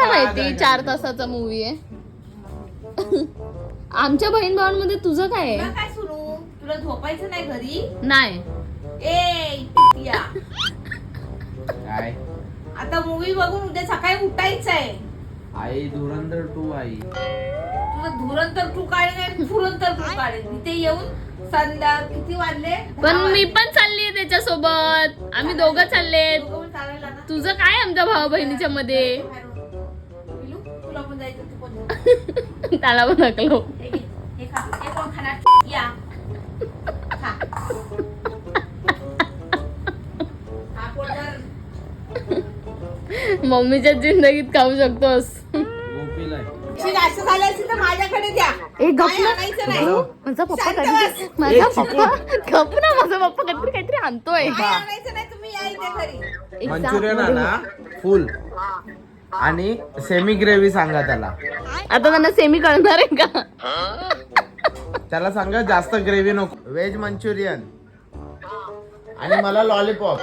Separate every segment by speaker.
Speaker 1: काय माहिती 4 तासाचा मूवी आहे. आमच्या बहीण भावांमध्ये तुझं काय आहे?
Speaker 2: काय सुरू, तुला झोपायचं नाही घरी?
Speaker 1: नाही
Speaker 3: काय
Speaker 2: आता मूवी बघून उद्या सकाळी उठायचं आहे.
Speaker 3: आई धुरंधर 2 आई.
Speaker 2: तुला धुरंधर तू काढेल आणि फुरंतर तू काढेल. तिथे येऊन संध्या किती वाजले?
Speaker 1: पण मी पण चाललीये त्याच्यासोबत. आम्ही दोघं चाललेत.
Speaker 2: दोघं चालायला ना.
Speaker 1: तुझं काय आमच्या भावा बहिणीच्या मध्ये?
Speaker 2: पिलू, तुला पण जायचं, तू पण जा.
Speaker 1: त्याला पण नको.
Speaker 2: हे घे, हे खा. हे कोण खाणार? या खा. हा, पोटभर.
Speaker 1: मम्मीच्या जिंदगीत खाऊ शकतोस.
Speaker 3: गोपीला आहे.
Speaker 2: जास्त झालं असेल तर माझ्याकडे द्या.
Speaker 1: ए गप
Speaker 2: काय
Speaker 1: ना.
Speaker 2: आणायचं नाही.
Speaker 1: माझा पप्पा
Speaker 2: शांत
Speaker 1: कधी
Speaker 2: बस.
Speaker 1: माझा पप्पा गप ना. माझा पप्पा कधी काहीतरी आणतोय.
Speaker 2: काय आणायचं नाही, तुम्ही या इथे घरी.
Speaker 1: एक
Speaker 3: मंचुरियन
Speaker 1: साथ
Speaker 3: आणा फुल आणि सेमी ग्रेव्ही सांगा त्याला.
Speaker 1: आता त्यांना सेमी कळणार आहे का?
Speaker 3: त्याला सांगा जास्त ग्रेव्ही नको. व्हेज मंचुरियन आणि मला लॉलीपॉप.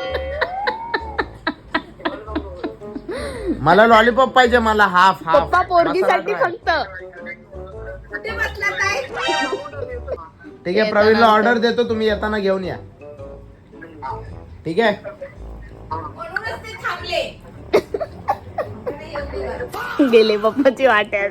Speaker 3: मला लॉलीपॉप पाहिजे. मला हाफ
Speaker 1: पप्पा पोरगीसाठी
Speaker 3: मसाला
Speaker 1: फक्त.
Speaker 2: कुठे बसला काय?
Speaker 3: ठीक आहे, प्रवीणला ऑर्डर देतो, तुम्ही येताना घेऊन या. ठीक आहे.
Speaker 2: म्हणूनच ते थांबले.
Speaker 1: गेले पप्पाची वाट आहे.